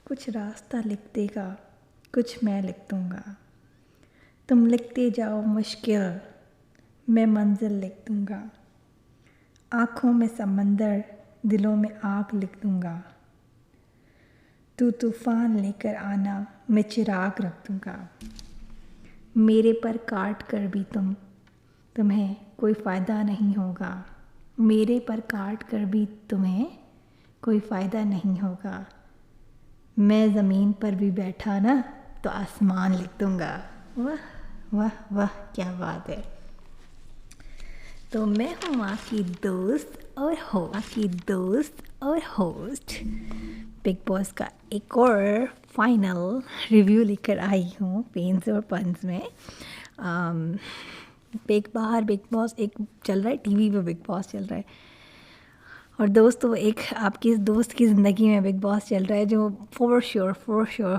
कुछ रास्ता लिख देगा, कुछ मैं लिख दूँगा। तुम लिखते जाओ मुश्किल, मैं मंजिल लिख दूँगा। आँखों में समंदर, दिलों में आग लिख दूँगा। तू तूफ़ान लेकर आना, मैं चिराग रख दूँगा। मेरे पर काट कर भी तुम्हें कोई फ़ायदा नहीं होगा। मेरे पर काट कर भी तुम्हें कोई फ़ायदा नहीं होगा। मैं ज़मीन पर भी बैठा ना तो आसमान लिख दूँगा। वाह वाह वाह, क्या बात है। तो मैं हूँ आपकी दोस्त और होस्ट बिग बॉस का एक और फाइनल रिव्यू लेकर आई हूँ पेन्स और पन्स में। बिग बॉस एक चल रहा है, टीवी पे बिग बॉस चल रहा है, और दोस्तों एक आपकी इस दोस्त की ज़िंदगी में बिग बॉस चल रहा है जो फॉर श्योर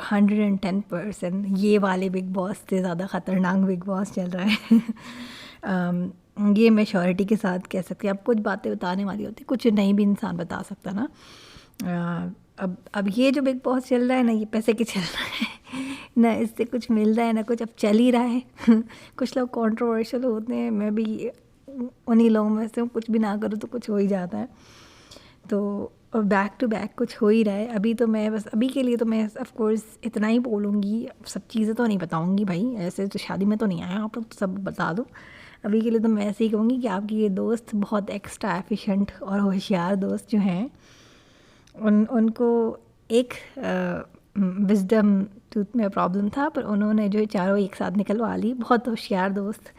110% ये वाले बिग बॉस से ज़्यादा ख़तरनाक बिग बॉस चल रहा है। ये मैं श्योरिटी के साथ कह सकती हूँ। अब कुछ बातें बताने वाली होती, कुछ नहीं भी इंसान बता सकता ना। अब ये जो बिग बॉस चल रहा है ना, ये पैसे के चल रहा है ना, इससे कुछ मिल रहा है ना कुछ, अब चल ही रहा है। कुछ लोग कंट्रोवर्शियल होते हैं, मैं भी उन्हीं लोगों में से हूँ, कुछ भी ना करो तो कुछ हो ही जाता है। तो बैक टू बैक कुछ हो ही रहा है। अभी तो मैं बस अभी के लिए तो मैं ऑफ कोर्स इतना ही बोलूँगी, सब चीज़ें तो नहीं बताऊँगी भाई, ऐसे तो शादी में तो नहीं आया आप लोग, तो सब बता दो। अभी के लिए तो मैं ऐसे ही कहूँगी कि आपकी ये दोस्त बहुत एक्स्ट्रा एफिशिएंट और होशियार दोस्त जो हैं उनको एक विजडम टूथ में प्रॉब्लम था, पर उन्होंने जो चारों एक साथ निकलवा ली। बहुत होशियार दोस्त।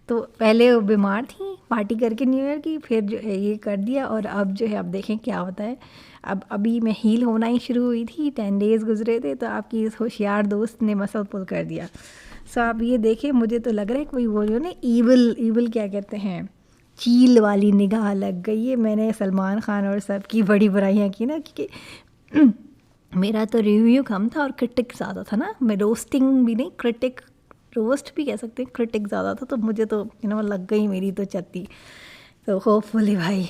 तो पहले वो बीमार थी पार्टी करके न्यू ईयर की, फिर जो है ये कर दिया, और अब जो है अब देखें क्या होता है। अभी मैं हील होना ही शुरू हुई थी, 10 डेज़ गुजरे थे, तो आपकी इस होशियार दोस्त ने मसल पुल कर दिया। सो आप ये देखें, मुझे तो लग रहा है कोई वो जो ना ईवल क्या कहते हैं, चील वाली निगाह लग गई है। मैंने सलमान खान और सब की बड़ी बुराइयाँ की ना, क्योंकि मेरा तो रिव्यू कम था और क्रिटिक ज़्यादा था ना। मैं रोस्टिंग भी नहीं, रोस्ट भी कह सकते हैं, क्रिटिक ज़्यादा था, तो मुझे तो लग गई मेरी तो चत्ती। तो होपफुली भाई,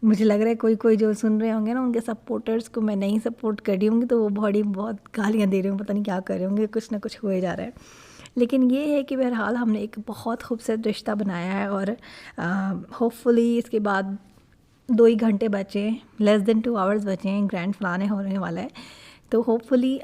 मुझे लग रहा है कोई जो सुन रहे होंगे ना, उनके सपोर्टर्स को मैं नहीं सपोर्ट कर रही होंगी, तो वो बहुत गालियाँ दे रहे होंगे, पता नहीं क्या कर रहे होंगे, कुछ ना कुछ हुए जा रहा है। लेकिन ये है कि बहरहाल हमने एक बहुत खूबसूरत रिश्ता बनाया है, और होपफुली इसके बाद 2 ही घंटे बचे, लेस देन 2 आवर्स बचे हैं, ग्रैंड फिनाले होने वाला है। तो होपफुली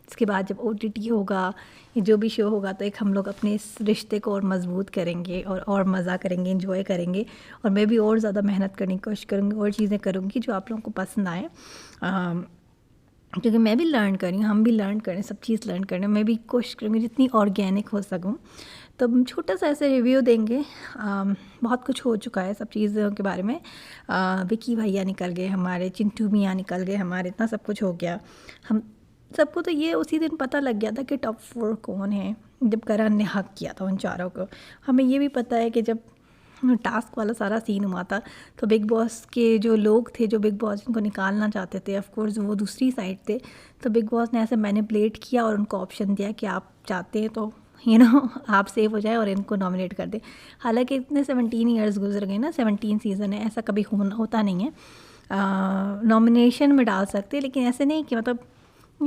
इसके बाद जब OTT होगा या जो भी शो होगा, तो एक हम लोग अपने इस रिश्ते को और मज़बूत करेंगे और मज़ा करेंगे, एंजॉय करेंगे, और मैं भी और ज़्यादा मेहनत करने की कोशिश करूँगी और चीज़ें करूँगी जो आप लोगों को पसंद आए। क्योंकि मैं भी लर्न कर रही हूँ, हम भी लर्न करें, सब चीज़ लर्न करें। मैं भी कोशिश करूँगी जितनी ऑर्गेनिक हो सकूँ। तो हम छोटा सा ऐसे रिव्यू देंगे। बहुत कुछ हो चुका है सब चीज़ों के बारे में। विकी भैया निकल गए हमारे, चिंटू मियाँ निकल गए हमारे, इतना सब कुछ हो गया। हम सबको तो ये उसी दिन पता लग गया था कि टॉप 4 कौन है, जब करण ने हक किया था उन चारों को। हमें ये भी पता है कि जब टास्क वाला सारा सीन हुआ था, तो बिग बॉस के जो लोग थे, जो बिग बॉस इनको निकालना चाहते थे, ऑफ कोर्स वो दूसरी साइड थे, तो बिग बॉस ने ऐसे मैनिपुलेट किया और उनको ऑप्शन दिया कि आप चाहते हैं तो आप सेव हो जाए और इनको नॉमिनेट कर दे। हालांकि इतने 17 ईयर्स गुजर गए ना, 17 सीज़न है, ऐसा कभी होता नहीं है। नॉमिनेशन में डाल सकते, लेकिन ऐसे नहीं कि मतलब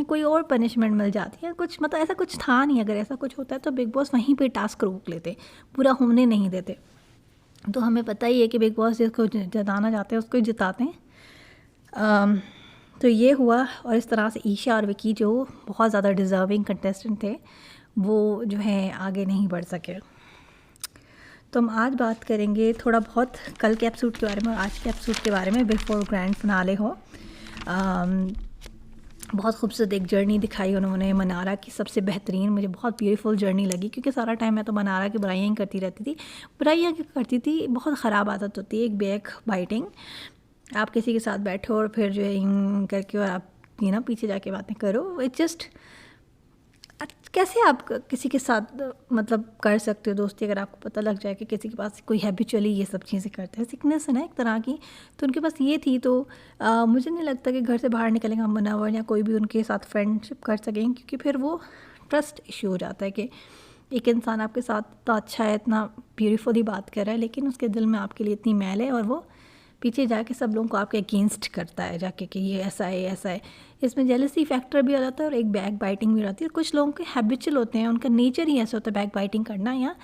कोई और पनिशमेंट मिल जाती है कुछ, मतलब ऐसा कुछ था नहीं। अगर ऐसा कुछ होता है तो बिग बॉस वहीं पे टास्क रोक लेते, पूरा होने नहीं देते। तो हमें पता ही है कि बिग बॉस जिसको जिताना चाहते हैं उसको ही जिताते हैं। तो ये हुआ, और इस तरह से ईशा और विकी जो बहुत ज़्यादा डिज़र्विंग कंटेस्टेंट थे, वो जो है आगे नहीं बढ़ सके। तो हम आज बात करेंगे थोड़ा बहुत कल के एपिसोड के बारे में और आज के एपिसोड के बारे में, बिफोर ग्रैंड फिनाले हो। बहुत खूबसूरत एक जर्नी दिखाई उन्होंने मनारा की, सबसे बेहतरीन, मुझे बहुत ब्यूटीफुल जर्नी लगी, क्योंकि सारा टाइम मैं तो मनारा की बुराइयाँ ही करती रहती थी। बुराइयाँ क्यों करती थी, बहुत ख़राब आदत होती है एक बैक बाइटिंग। आप किसी के साथ बैठो और फिर जो है करके और आप पीछे जाके बातें करो, इट जस्ट कैसे आप किसी के साथ मतलब कर सकते हो दोस्ती, अगर आपको पता लग जाए कि किसी के पास कोई हैबिचुअली ये सब चीज़ें करते हैं, सिकनेस है ना एक तरह की। तो उनके पास ये थी, तो मुझे नहीं लगता कि घर से बाहर निकलेंगे मुनव्वर या कोई भी उनके साथ फ्रेंडशिप कर सकेंगे, क्योंकि फिर वो ट्रस्ट इशू हो जाता है कि एक इंसान आपके साथ इतना अच्छा है, इतना ब्यूटीफुली बात कर रहा है, लेकिन उसके दिल में आपके लिए इतनी मैल है और वो पीछे जाके सब लोगों को आपके अगेंस्ट करता है जाके कि ये ऐसा है ऐसा है। इसमें जेलसी फैक्टर भी आ जाता है और एक बैक बाइटिंग भी रहती है। कुछ लोगों के हैबिचुअल होते हैं, उनका नेचर ही ऐसा होता है बैक बाइटिंग करना या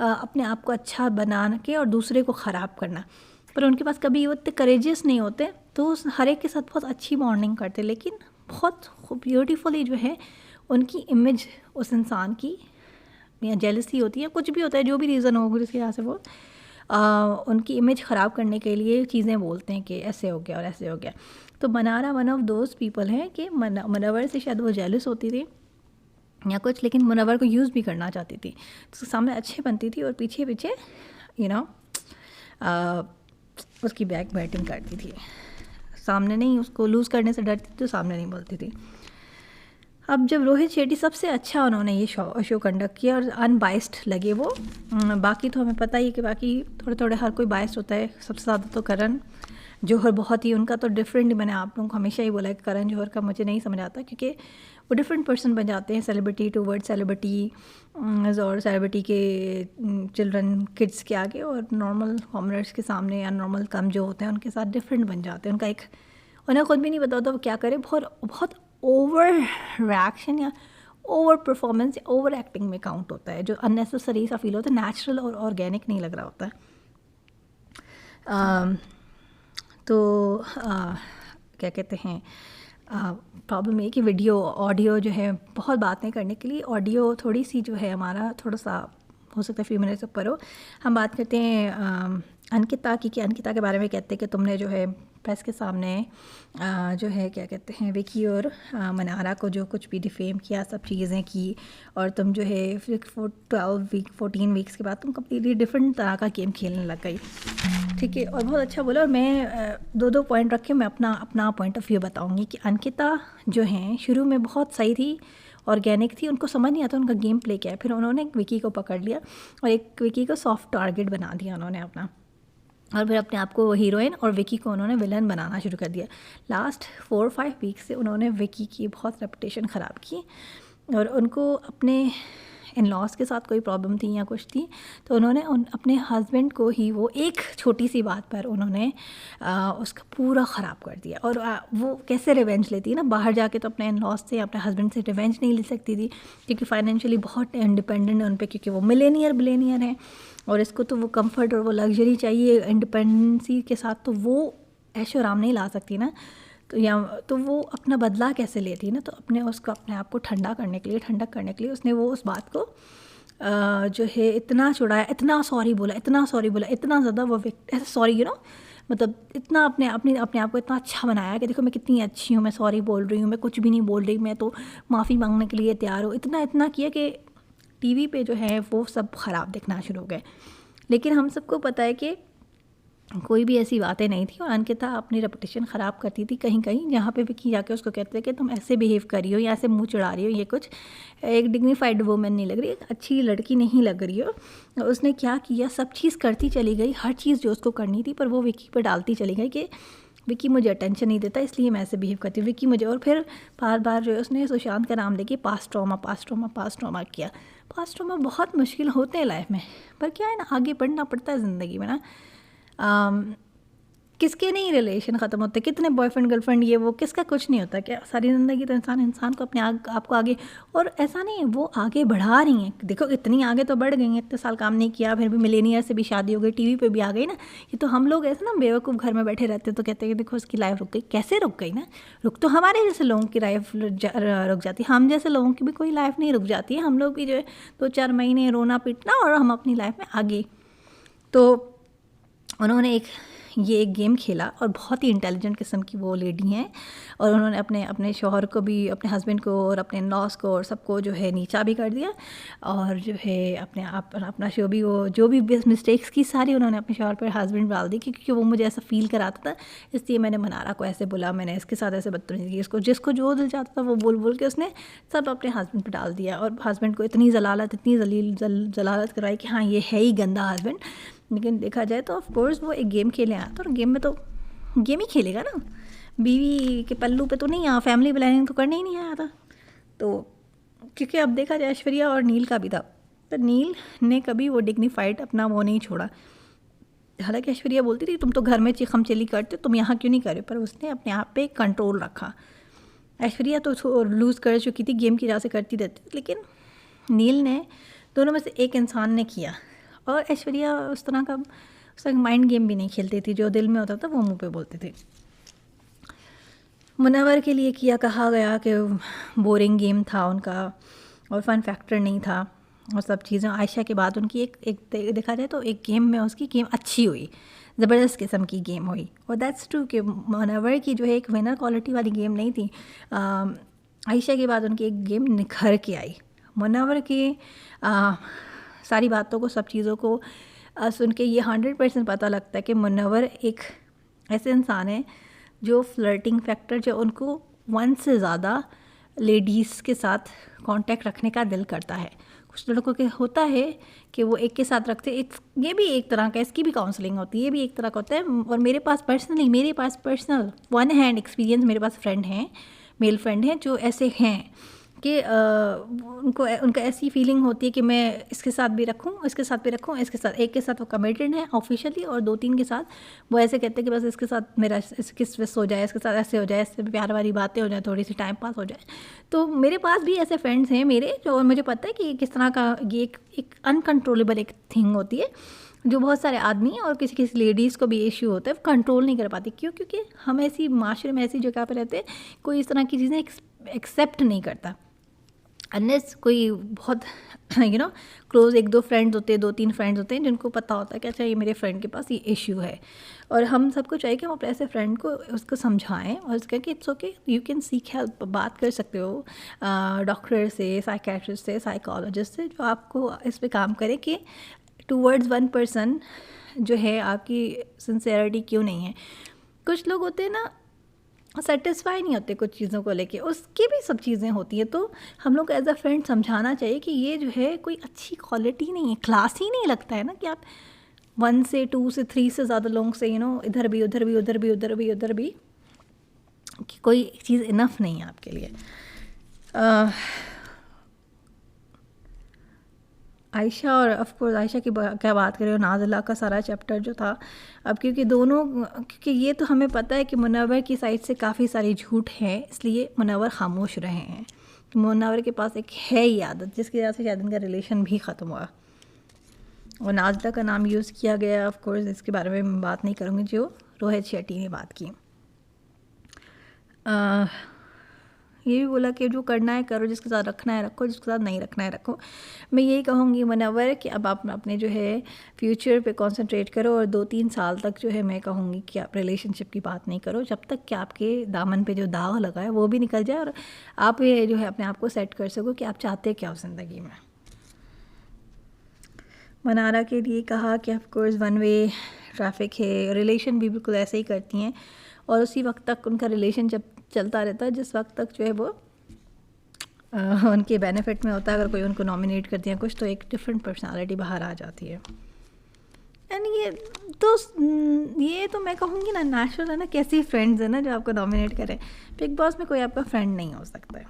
अपने आप को अच्छा बना के और दूसरे को ख़राब करना, पर उनके पास कभी वो इतने करेजियस नहीं होते, तो हर एक के साथ बहुत अच्छी बॉन्डिंग करते, लेकिन बहुत ब्यूटीफुली जो है उनकी इमेज उस इंसान की या जेलसी होती है, कुछ भी होता है, जो भी रीज़न हो जिसकी वजह से वो उनकी इमेज ख़राब करने के लिए चीज़ें बोलते हैं कि ऐसे हो गया और ऐसे हो गया। तो Mannara one of those people हैं कि मुनव्वर से शायद वो जेलस होती थी या कुछ, लेकिन मुनव्वर को यूज़ भी करना चाहती थी। तो सामने अच्छे बनती थी और पीछे पीछे उसकी बैक बैटिंग करती थी, सामने नहीं, उसको लूज़ करने से डरती थी तो सामने नहीं बोलती थी। अब जब रोहित शेट्टी सबसे अच्छा उन्होंने ये शो कंडक्ट किया और अनबाइस्ड लगे वो, बाकी तो हमें पता ही है कि बाकी थोड़े थोड़े हर कोई बाइस्ड होता है। सबसे ज़्यादा तो करण जौहर बहुत ही, उनका तो डिफरेंट, मैंने आप लोगों को हमेशा ही बोला है कि करण जौहर का मुझे नहीं समझ आता, क्योंकि वो डिफरेंट पर्सन बन जाते हैं सेलिब्रिटी टूवर्ड सेलिब्रिटी और सेलिब्रिटी के चिल्ड्रन किड्स के आगे और नॉर्मल कॉमनर्स के सामने या नॉर्मल कम जो होते हैं उनके साथ डिफरेंट बन जाते हैं। उनका एक, उन्हें खुद भी नहीं पता होता वो क्या करे, बहुत ओवर रिएक्शन या ओवर परफॉर्मेंस या ओवर एक्टिंग में काउंट होता है, जो अननेसेसरी सा फील होता है, नेचुरल और ऑर्गेनिक नहीं लग रहा होता है। क्या कहते हैं, प्रॉब्लम ये कि वीडियो ऑडियो जो है बहुत बातें करने के लिए ऑडियो थोड़ी सी जो है हमारा थोड़ा सा हो सकता है फ्यू मिनट्स ऊपर हो। हम बात करते हैं अंकिता की, कि अंकिता के बारे में कहते हैं कि तुमने जो है प्रेस के सामने जो है क्या कहते हैं विकी और मनारा को जो कुछ भी डिफेम किया, सब चीज़ें की, और तुम जो है 14 वीक्स के बाद तुम कम्प्लीटली डिफरेंट तरह का गेम खेलने लग गई, ठीक है, और बहुत अच्छा बोला। और मैं दो पॉइंट रख के मैं अपना पॉइंट ऑफ व्यू बताऊंगी कि अंकिता जो हैं शुरू में बहुत सही थी, ऑर्गेनिक थी, उनको समझ नहीं आता उनका गेम प्ले क्या है, फिर उन्होंने एक विकी को पकड़ लिया और एक विकी को सॉफ्ट टारगेट बना दिया उन्होंने अपना, और फिर अपने आप को हीरोइन और विकी को उन्होंने विलन बनाना शुरू कर दिया। लास्ट 4-5 वीक से उन्होंने विकी की बहुत रेपुटेशन ख़राब की और उनको अपने इन लॉज के साथ कोई प्रॉब्लम थी या कुछ थी, तो उन्होंने अपने हस्बैंड को ही वो एक छोटी सी बात पर उन्होंने उसका पूरा ख़राब कर दिया। और वो कैसे रिवेंज लेती है ना, बाहर जाके तो अपने इन लॉज से अपने हस्बैंड से रिवेंज नहीं ले सकती थी, क्योंकि फाइनेंशियली बहुत इंडिपेंडेंट है उन पर, क्योंकि वो बिलेनियर हैं और इसको तो वो कंफर्ट और वो लग्जरी चाहिए इंडिपेंडेंसी के साथ, तो वो ऐशो आराम नहीं ला सकती ना, तो वो अपना बदला कैसे लेती है ना, तो अपने आप को ठंडक करने के लिए उसने वो उस बात को जो है इतना छुड़ाया, इतना सॉरी बोला, इतना ज़्यादा वो ऐसे सॉरी मतलब इतना अपने आप को इतना अच्छा बनाया कि देखो मैं कितनी अच्छी हूँ, मैं सॉरी बोल रही हूँ, मैं कुछ भी नहीं बोल रही, मैं तो माफ़ी मांगने के लिए तैयार हूँ, इतना किया कि टीवी पे जो है वो सब ख़राब दिखना शुरू हो गए। लेकिन हम सबको पता है कि कोई भी ऐसी बातें नहीं थी और अंकिता अपनी रेपुटेशन ख़राब करती थी कहीं जहाँ पे विकी जाके उसको कहते थे कि तुम ऐसे बिहेव करी हो या ऐसे मुंह चढ़ा रही हो, ये कुछ एक डिग्निफाइड वुमेन नहीं लग रही, एक अच्छी लड़की नहीं लग रही हो। उसने क्या किया, सब चीज़ करती चली गई, हर चीज़ जो उसको करनी थी, पर वो विकी पर डालती चली गई कि विकी मुझे अटेंशन नहीं देता इसलिए मैं ऐसे बिहेव करती हूँ, विकी मुझे, और फिर बार जो है उसने सुशांत का नाम लेके पास्ट ट्रॉमा किया। पास्ट ट्रॉमा बहुत मुश्किल होते हैं लाइफ में, पर क्या है ना, आगे बढ़ना पड़ता है ज़िंदगी में ना। किसके नहीं रिलेशन ख़त्म होते, कितने बॉयफ्रेंड गर्लफ्रेंड ये वो, किसका कुछ नहीं होता क्या, सारी ज़िंदगी तो इंसान को अपने आप को आगे, और ऐसा नहीं है वो आगे बढ़ा रही हैं, देखो इतनी आगे तो बढ़ गई हैं, इतने साल काम नहीं किया, फिर भी मिलेनियर से भी शादी हो गई, टीवी पे भी आ गई ना। ये तो हम लोग ऐसे ना बेवकूफ़ घर में बैठे रहते तो कहते हैं कि देखो उसकी लाइफ रुक गई, कैसे रुक गई ना, रुक तो हमारे जैसे लोगों की लाइफ रुक जाती है, हम जैसे लोगों की भी कोई लाइफ नहीं रुक जाती है, हम लोग भी जो है 2-4 महीने रोना पीटना और हम अपनी लाइफ में आगे। तो उन्होंने ये एक गेम खेला और बहुत ही इंटेलिजेंट किस्म की वो लेडी हैं, और उन्होंने अपने शौहर को भी, अपने हस्बैंड को और अपने लॉस को और सबको जो है नीचा भी कर दिया, और जो है अपना शो भी, वो जो भी मिस्टेक्स की सारी उन्होंने अपने शौहर पर हस्बैंड डाल दी, क्योंकि वो मुझे ऐसा फील कराता था, इसलिए मैंने मनारा को ऐसे बोला, मैंने इसके साथ ऐसे बदतमीजी की, जिसको जो दिल चाहता था वो बोल के उसने सब अपने हस्बैंड पर डाल दिया, और हस्बैंड को इतनी जलालत कराई कि हाँ ये है ही गंदा हस्बैंड। लेकिन देखा जाए तो ऑफ कोर्स वो एक गेम खेले आया था, और गेम में तो गेम ही खेलेगा ना, बीवी के पल्लू पे तो नहीं आया, फैमिली प्लानिंग तो करने ही नहीं आया था। तो क्योंकि अब देखा जाए ऐश्वर्या और नील का भी था, तो नील ने कभी वो डिग्निफाइड अपना वो नहीं छोड़ा, हालांकि ऐश्वर्या बोलती थी तुम तो घर में चिकम चिली करते, तुम यहाँ क्यों नहीं करे, पर उसने अपने आप पे कंट्रोल रखा। ऐश्वर्या तो लूज़ कर चुकी थी, गेम की वजह से करती रहती थी, लेकिन नील ने दोनों में से एक इंसान ने किया। और ऐश्वर्या उस तरह का माइंड गेम भी नहीं खेलती थी, जो दिल में होता था वो मुंह पे बोलती थी। मुनव्वर के लिए किया कहा गया कि बोरिंग गेम था उनका और फन फैक्टर नहीं था और सब चीज़ें। आयशा के बाद उनकी एक देखा जाए तो एक गेम में उसकी गेम अच्छी हुई, ज़बरदस्त किस्म की गेम हुई। और दैट्स ट्रू कि मुनव्वर की जो है एक विनर क्वालिटी वाली गेम नहीं थी। आयशा के बाद उनकी एक गेम निखर के आई। मुनव्वर की सारी बातों को, सब चीज़ों को सुन के ये 100% पता लगता है कि मुनव्वर एक ऐसे इंसान है जो फ्लर्टिंग फैक्टर, जो उनको वन से ज़्यादा लेडीज़ के साथ कांटेक्ट रखने का दिल करता है। कुछ लड़कों के होता है कि वो एक के साथ रखते, ये भी एक तरह का, इसकी भी काउंसलिंग होती है, ये भी एक तरह का होता है। और मेरे पास पर्सनल वन हैंड एक्सपीरियंस, मेरे पास फ्रेंड हैं, मेल फ्रेंड हैं जो ऐसे हैं कि उनका ऐसी फीलिंग होती है कि मैं इसके साथ भी रखूं, इसके साथ भी रखूं, इसके साथ, एक के साथ वो कमिटेड है ऑफिशियली, और 2-3 के साथ वो ऐसे कहते हैं कि बस इसके साथ मेरा इसके स्विस हो जाए, इसके साथ ऐसे हो जाए, इससे प्यार वाली बातें हो जाए, थोड़ी सी टाइम पास हो जाए। तो मेरे पास भी ऐसे फ्रेंड्स हैं मेरे, जो मुझे पता है कि किस तरह का ये एक अनकंट्रोलेबल एक थिंग होती है, जो बहुत सारे आदमी और किसी किसी लेडीज़ को भी इश्यू होता है, कंट्रोल नहीं कर पाती। क्यों? क्योंकि हम ऐसी माशरे में, ऐसी जगह पर रहते हैं, कोई इस तरह की चीज़ें एक्सेप्ट नहीं करता। अनलेस कोई बहुत क्लोज 1-2 फ्रेंड्स होते हैं, 2-3 फ्रेंड्स होते हैं जिनको पता होता है कि अच्छा ये मेरे फ्रेंड के पास ये इश्यू है। और हम सबको चाहिए कि हम अपने ऐसे फ्रेंड को उसको समझाएं और उसका कि it's okay, you can seek help, बात कर सकते हो डॉक्टर से, साइकेट्रिस्ट से, साइकोलॉजिस्ट से, जो आपको इस पे काम करे कि टूवर्ड्स वन पर्सन जो है आपकी सिंसेरिटी क्यों नहीं है। कुछ लोग होते हैं ना, सेटिस्फाई नहीं होते कुछ चीज़ों को लेके, उसकी भी सब चीज़ें होती हैं। तो हम लोग एज अ फ्रेंड समझाना चाहिए कि ये जो है कोई अच्छी क्वालिटी नहीं है, क्लास ही नहीं लगता है ना कि आप 1 से 2 से 3 से ज़्यादा लोगों से इधर भी उधर भी उधर भी उधर भी उधर भी, कि कोई चीज़ इनफ नहीं है आपके लिए। आयशा और ऑफकोर्स आयशा की क्या बात करें, नाज़िला का सारा चैप्टर जो था, अब क्योंकि ये तो हमें पता है कि मुनव्वर की साइड से काफ़ी सारी झूठ हैं, इसलिए मुनव्वर खामोश रहे हैं। कि मुनव्वर के पास एक है ही आदत जिसकी वजह से शायद इनका रिलेशन भी ख़त्म हुआ। और नाज़िला का नाम यूज़ किया गया, ऑफकोर्स इसके बारे में मैं बात नहीं करूँगी जो रोहित शेट्टी ने बात की। ये भी बोला कि जो करना है करो, जिसके साथ रखना है रखो, जिसके साथ नहीं रखना है रखो। मैं यही कहूँगी मुनव्वर कि अब आप अपने जो है फ्यूचर पे कंसंट्रेट करो, और 2-3 साल तक जो है मैं कहूँगी कि आप रिलेशनशिप की बात नहीं करो, जब तक कि आपके दामन पे जो दाग लगा है वो भी निकल जाए और आप ये जो है अपने आप को सेट कर सको कि आप चाहते क्या हो ज़िंदगी में। मनारा के लिए कहा कि ऑफकोर्स वन वे ट्रैफिक है, रिलेशन भी बिल्कुल ऐसे ही करती हैं, और उसी वक्त तक उनका रिलेशन जब चलता रहता है जिस वक्त तक जो है वो उनके बेनिफिट में होता है। अगर कोई उनको नॉमिनेट कर दिया कुछ, तो एक डिफरेंट पर्सनालिटी बाहर आ जाती है। एंड ये तो मैं कहूँगी ना, नेचुरल है ना, कैसी फ्रेंड्स है ना जो आपको नॉमिनेट करें। बिग बॉस में कोई आपका फ्रेंड नहीं हो सकता है,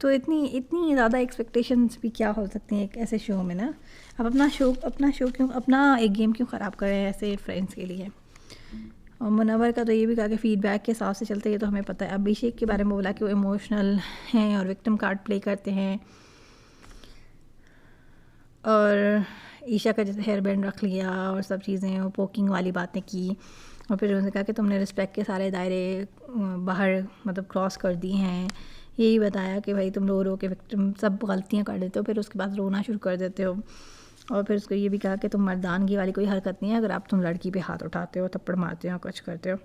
तो इतनी ज़्यादा एक्सपेक्टेशंस भी क्या हो सकती हैं एक ऐसे शो में ना। आप अपना शो क्यों, अपना एक गेम क्यों ख़राब करें ऐसे फ्रेंड्स के लिए। और मुनव्वर का तो ये भी कहा कि फीडबैक के हिसाब से चलते, ये तो हमें पता है। अभिषेक के बारे में बोला कि वो इमोशनल हैं और विक्टिम कार्ड प्ले करते हैं, और ईशा का जैसे हेयर बैंड रख लिया और सब चीज़ें, वो पोकिंग वाली बातें की, और फिर उन्होंने कहा कि तुमने रिस्पेक्ट के सारे दायरे बाहर मतलब क्रॉस कर दी हैं। यही बताया कि भाई तुम रो रो के विक्टिम सब गलतियाँ कर देते हो, फिर उसके बाद रोना शुरू कर देते हो। और फिर उसको ये भी कहा कि तुम मर्दानगी वाली कोई हरकत नहीं है अगर तुम लड़की पे हाथ उठाते हो, थप्पड़ मारते हो, कुछ करते हो।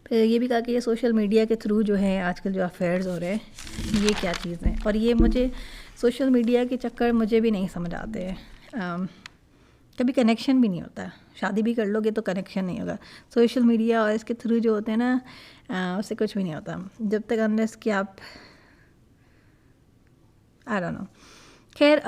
फिर ये भी कहा कि ये सोशल मीडिया के थ्रू जो है आजकल जो अफेयर्स हो रहे हैं, ये क्या चीज़ है। और ये मुझे सोशल मीडिया के चक्कर मुझे भी नहीं समझ आते हैं। कभी कनेक्शन भी नहीं होता, शादी भी कर लोगे तो कनेक्शन नहीं होगा। सोशल मीडिया और इसके थ्रू जो होते हैं ना, उससे कुछ भी नहीं होता जब तक अनलेस कि आप आई डोंट नो। खैर,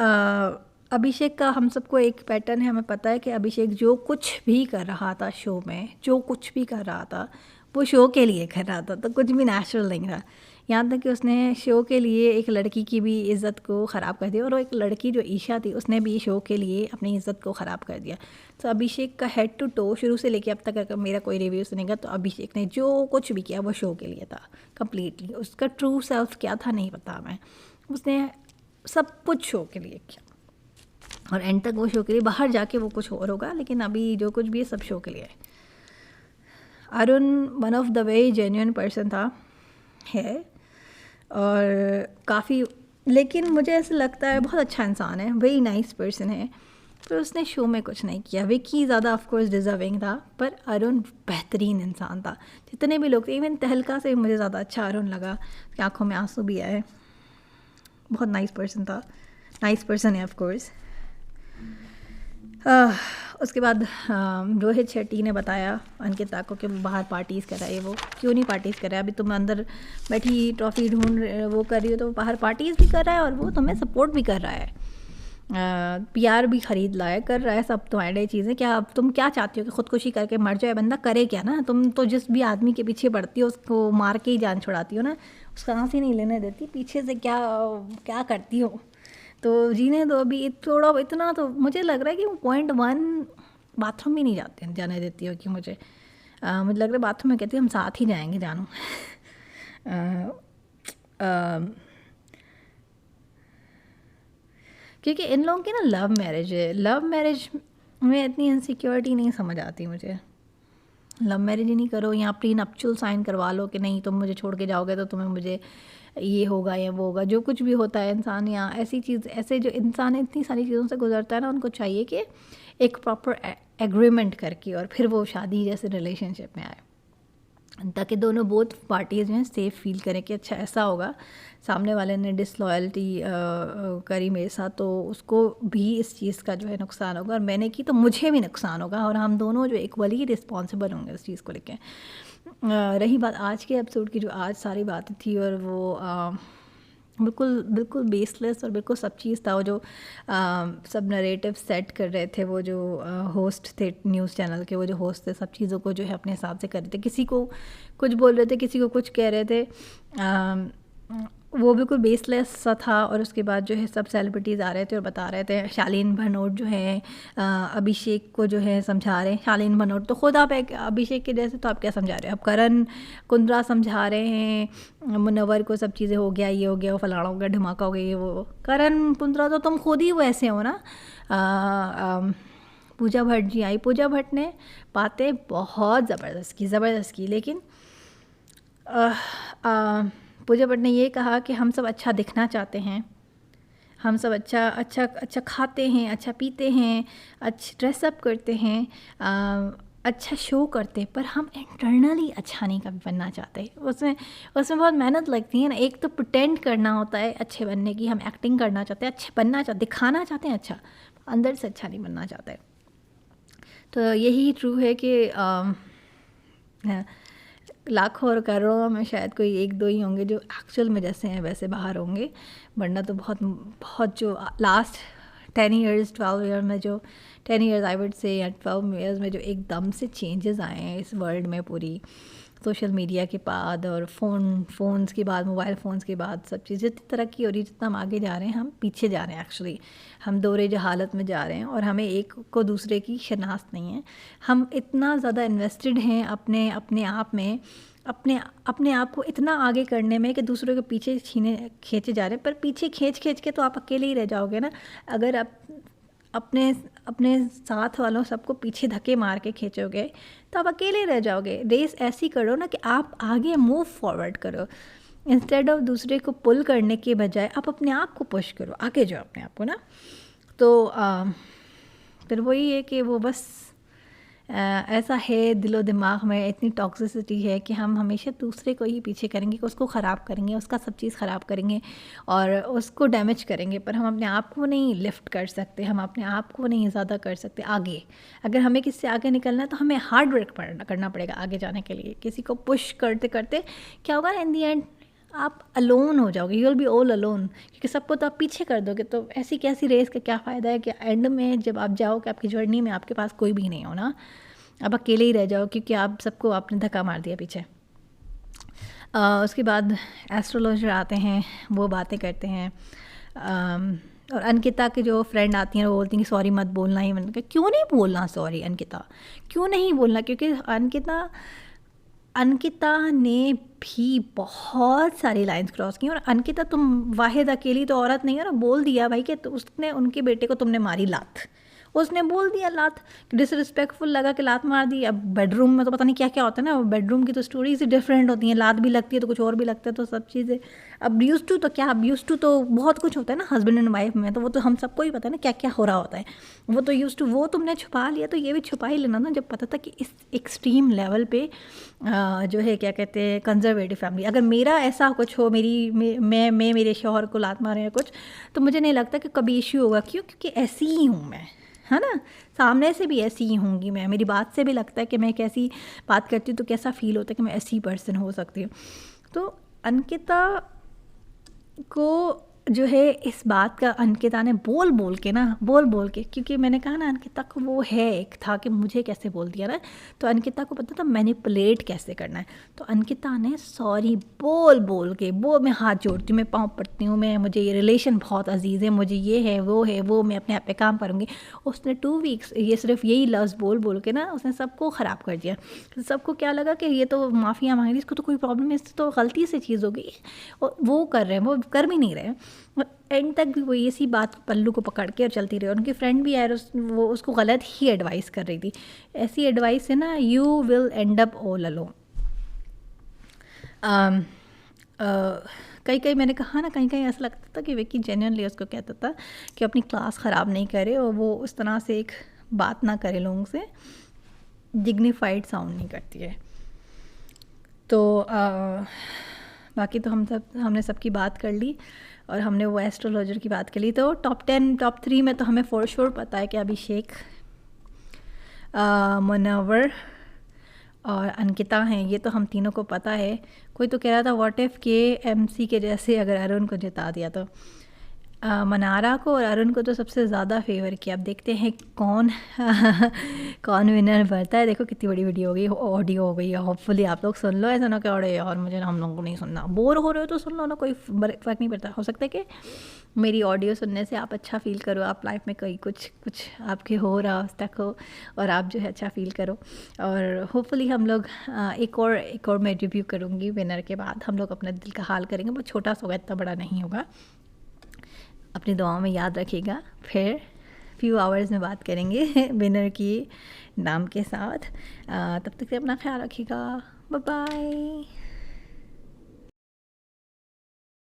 अभिषेक का हम सबको एक पैटर्न है, हमें पता है कि अभिषेक जो कुछ भी कर रहा था शो में, जो कुछ भी कर रहा था वो शो के लिए कर रहा था, तो कुछ भी नेचुरल नहीं रहा। यहाँ तक कि उसने शो के लिए एक लड़की की भी इज़्ज़त को ख़राब कर दिया, और वो एक लड़की जो ईशा थी उसने भी शो के लिए अपनी इज़्ज़त को ख़राब कर दिया। तो अभिषेक का हेड टू टो शुरू से लेके अब तक अगर मेरा कोई रिव्यू सुनेगा तो अभिषेक ने जो कुछ भी किया वो शो के लिए था कम्प्लीटली। उसका ट्रू सेल्फ क्या था नहीं पता हमें, उसने सब कुछ शो के लिए किया और एंड तक वो शो के लिए, बाहर जाके वो कुछ और होगा, लेकिन अभी जो कुछ भी है सब शो के लिए है। Arun one of the very genuine person था है और काफ़ी, लेकिन मुझे ऐसा लगता है बहुत अच्छा इंसान है, वेरी नाइस पर्सन है, पर उसने शो में कुछ नहीं किया। विकी ज़्यादा ऑफकोर्स डिज़र्विंग था, पर अरुण बेहतरीन इंसान था। जितने भी लोग थे, इवन तहलका से मुझे ज़्यादा अच्छा अरुण लगा, उसकी आँखों में आंसू भी आए, बहुत नाइस पर्सन था, नाइस पर्सन है ऑफकोर्स। उसके बाद रोहित शेट्टी ने बताया अंकिता को कि बाहर पार्टीज़ कर रहा है, वो क्यों नहीं पार्टीज़ कर रहा है, अभी तुम अंदर बैठी ट्रॉफी ढूंढ वो कर रही हो, तो बाहर पार्टीज़ भी कर रहा है और वो तुम्हें सपोर्ट भी कर रहा है, पीआर भी खरीद लाया कर रहा है, सब तुम्हारे चीज़ें। क्या अब तुम क्या चाहती हो कि ख़ुदकुशी करके मर जाए बंदा? करे क्या ना, तुम तो जिस भी आदमी के पीछे पड़ती हो उसको मार के ही जान छुड़ाती हो ना, उसका सांस ही नहीं लेने देती, पीछे से क्या क्या करती हो, तो जीने दो अभी थोड़ा इतना। तो मुझे लग रहा है कि वो 0.1 बाथरूम भी नहीं जाने देती हो कि मुझे लग रहा है बाथरूम में कहती है हम साथ ही जाएंगे जानू। क्योंकि इन लोगों की ना लव मैरिज है, लव मैरिज में इतनी इनसिक्योरिटी नहीं समझ आती मुझे। लव मैरिज ही नहीं करो, यहाँ प्री नप्चुअल साइन करवा लो कि नहीं तुम मुझे छोड़ के जाओगे तो तुम्हें मुझे ये होगा या वो होगा, जो कुछ भी होता है इंसान या ऐसी चीज़, ऐसे जो इंसान इतनी सारी चीज़ों से गुजरता है ना, उनको चाहिए कि एक प्रॉपर एग्रीमेंट करके और फिर वो शादी जैसे रिलेशनशिप में आए, ताकि दोनों बोथ पार्टीज़ जो हैं सेफ़ फील करें कि अच्छा ऐसा होगा, सामने वाले ने डिसलॉयल्टी करी मेरे साथ तो उसको भी इस चीज़ का जो है नुकसान होगा, और मैंने की तो मुझे भी नुकसान होगा, और हम दोनों जो इक्वली रिस्पॉन्सिबल होंगे उस चीज़ को लेकर। रही बात आज के एपिसोड की, जो आज सारी बातें थी और वो बिल्कुल बेसलेस और बिल्कुल सब चीज़ था, वो जो सब नरेटिव सेट कर रहे थे, वो जो होस्ट थे न्यूज़ चैनल के, वो जो होस्ट थे सब चीज़ों को जो है अपने हिसाब से कर रहे थे, किसी को कुछ बोल रहे थे, किसी को कुछ कह रहे थे, वो बिल्कुल बेसलेस सा था। और उसके बाद जो है सब सेलिब्रिटीज़ आ रहे थे और बता रहे थे, शालीन भनोट जो है अभिषेक को जो है समझा रहे हैं, शालीन भनोट तो खुद आप एक अभिषेक के जैसे, तो आप क्या समझा रहे हो? अब करण कुंद्रा समझा रहे हैं मुनव्वर को, सब चीज़ें हो गया, ये हो गया, वो फलाना हो गया, धमाका हो गया, ये वो। करण कुंद्रा तो तुम खुद ही वैसे हो ना। पूजा भट्ट जी आई, पूजा भट्ट ने बातें बहुत ज़बरदस्त की, लेकिन पूजा भट्ट ने ये कहा कि हम सब अच्छा दिखना चाहते हैं, हम सब अच्छा खाते हैं, अच्छा पीते हैं, अच्छा ड्रेसअप करते हैं, अच्छा शो करते हैं, पर हम इंटरनली अच्छा नहीं कभी बनना चाहते। उसमें बहुत मेहनत लगती है ना। एक तो प्रिटेंड करना होता है अच्छे बनने की, हम एक्टिंग करना चाहते हैं, अच्छे बनना चाहते, दिखाना चाहते हैं अच्छा, अंदर से अच्छा नहीं बनना चाहते। तो यही ट्रू है कि लाखों और करोड़ों में शायद कोई एक दो ही होंगे जो एक्चुअल में जैसे हैं वैसे बाहर होंगे, वरना तो बहुत जो लास्ट 10 ईयर्स 12 ईयर में जो 10 ईयर्स आई वुड से या 12 ईयर्स में जो एकदम से चेंजेस आए हैं इस वर्ल्ड में, पूरी सोशल मीडिया के बाद और फ़ोन्स के बाद, मोबाइल फ़ोन्स के बाद, सब चीज़ें जितनी तरक्की हो रही है, जितना हम आगे जा रहे हैं हम पीछे जा रहे हैं। एक्चुअली हम दोहरे जहालत में जा रहे हैं और हमें एक को दूसरे की शनाख्त नहीं है। हम इतना ज़्यादा इन्वेस्टेड हैं अपने आप में, अपने आप को इतना आगे करने में कि दूसरों के पीछे खींचे जा रहे हैं। पर पीछे खींच के तो आप अकेले ही रह जाओगे ना। अगर आप अपने साथ वालों सबको पीछे धक्के मार के खींचोगे तो आप अकेले रह जाओगे। रेस ऐसी करो ना कि आप आगे मूव फॉरवर्ड करो, इंस्टेड ऑफ दूसरे को पुल करने के बजाय आप अपने आप को पुश करो, आगे जाओ अपने आप को ना। तो फिर वही है कि वो बस ऐसा है, दिलो दिमाग में इतनी टॉक्सिसिटी है कि हम हमेशा दूसरे को ही पीछे करेंगे, कि उसको ख़राब करेंगे, उसका सब चीज़ ख़राब करेंगे और उसको डैमेज करेंगे, पर हम अपने आप को नहीं लिफ्ट कर सकते, हम अपने आप को नहीं ज़्यादा कर सकते आगे। अगर हमें किसी से आगे निकलना है तो हमें हार्ड वर्क करना पड़ेगा आगे जाने के लिए। किसी को पुश करते करते क्या होगा ना, इन दी एंड आप अलोन हो जाओगे, you will be all alone, क्योंकि सबको तो आप पीछे कर दोगे। तो ऐसी कैसी रेस का क्या फ़ायदा है कि एंड में जब आप जाओगे आपकी जर्नी में आपके पास कोई भी नहीं हो ना, आप अकेले ही रह जाओ, क्योंकि आप सबको आपने धक्का मार दिया पीछे। उसके बाद एस्ट्रोलॉजर आते हैं, वो बातें करते हैं। और अंकिता के जो फ्रेंड आती हैं वो बोलती हैं कि सॉरी मत बोलना ही, मैंने कहा क्यों नहीं बोलना सॉरी अंकिता, क्यों नहीं बोलना, क्योंकि अंकिता ने भी बहुत सारी लाइंस क्रॉस की। और अंकिता तुम वाहिद अकेली तो औरत नहीं है ना, बोल दिया भाई कि उसने उनके बेटे को तुमने मारी लात, उसने बोल दिया लात, डिसरिस्पेक्टफुल लगा कि लात मार दी। अब बेडरूम में तो पता नहीं क्या क्या होता है ना, बेडरूम की तो स्टोरीज ही डिफरेंट होती हैं, लात भी लगती है तो कुछ और भी लगता है, तो सब चीज़ें। अब्यूज़ टू तो क्या, अब्यूज़ टू तो बहुत कुछ होता है ना हस्बैंड एंड वाइफ में, तो वो तो हम सबको ही पता है ना क्या क्या हो रहा होता है। वो तो यूज़ टू, वो तुमने छुपा लिया तो ये भी छुपा ही लेना ना, जब पता था कि इस एक्सट्रीम लेवल पे जो है क्या कहते हैं कंजर्वेटिव फैमिली। अगर मेरा ऐसा कुछ हो, मैं मेरे शौहर को लात मारे या कुछ, तो मुझे नहीं लगता कि कभी इश्यू होगा। क्यों? क्योंकि ऐसी ही हूँ मैं, है ना, सामने से भी ऐसी ही होंगी मैं, मेरी बात से भी लगता है कि मैं कैसी बात करती हूँ, तो कैसा फील होता है कि मैं ऐसी पर्सन हो सकती हूँ। तो अंकिता को जो है इस बात का, अंकिता ने बोल बोल के, क्योंकि मैंने कहा ना अंकिता को वो है एक था कि मुझे कैसे बोल दिया ना, तो अंकिता को पता था मैनिपुलेट कैसे करना है। तो अंकिता ने सॉरी बोल के, वो मैं हाथ जोड़ती हूँ, मैं पाँव पड़ती हूँ, मैं, मुझे ये रिलेशन बहुत अजीज़ है, मुझे ये है वो मैं अपने आप पे काम करूँगी। उसने 2 वीक्स ये सिर्फ यही लफ्ज़ बोल के ना उसने सबको ख़राब कर दिया। सबको क्या लगा कि ये तो माफ़िया मांग रही, इसको तो कोई प्रॉब्लम है, इससे तो गलती से चीज़ हो गई, और वो कर रहे हैं, वो कर भी नहीं रहे। और एंड तक भी वो इसी बात पल्लू को पकड़ के और चलती रही। उनकी फ्रेंड भी यार वो उसको गलत ही एडवाइस कर रही थी। ऐसी एडवाइस है ना, you will and up all alone. कहीं मैंने कहा ना, कहीं ऐसा लगता था कि विक्की जेन्युइनली उसको कहता था कि अपनी क्लास ख़राब नहीं करे, और वो उस तरह से एक बात ना करे लोगों से, डिग्निफाइड साउंड नहीं करती है। तो बाकी तो हमने सबकी बात कर ली, और हमने वो एस्ट्रोलॉजर की बात कर ली। तो टॉप 3 में तो हमें फॉर श्योर पता है कि अभिषेक, मुनव्वर और अंकिता हैं, ये तो हम तीनों को पता है। कोई तो कह रहा था व्हाट इफ़ के MC के जैसे अगर अरुण को जिता दिया तो। मनारा को और अरुण को तो सबसे ज़्यादा फेवर किया। अब देखते हैं कौन कौन विनर बनता है। देखो कितनी बड़ी वीडियो हो गई, ऑडियो हो गई है। होपफुली आप लोग सुन लो, ऐसा ना कि अरे और मुझे ना, हम लोगों को नहीं सुनना, बोर हो रहे हो तो सुन लो ना, कोई फ़र्क नहीं पड़ता। हो सकता है कि मेरी ऑडियो सुनने से आप अच्छा फ़ील करो, आप लाइफ में कहीं कुछ आपके हो रहा उस तक हो, और आप जो है अच्छा फ़ील करो। और होपफुली हम लोग एक और मैं रिव्यू करूँगी विनर के बाद। हम लोग अपना दिल का हाल करेंगे, वो छोटा सा होगा, इतना बड़ा नहीं होगा। अपनी दुआओं में याद रखिएगा। फिर फ्यू आवर्स में बात करेंगे विनर की नाम के साथ। तब तक अपना ख्याल रखिएगा। Bye bye.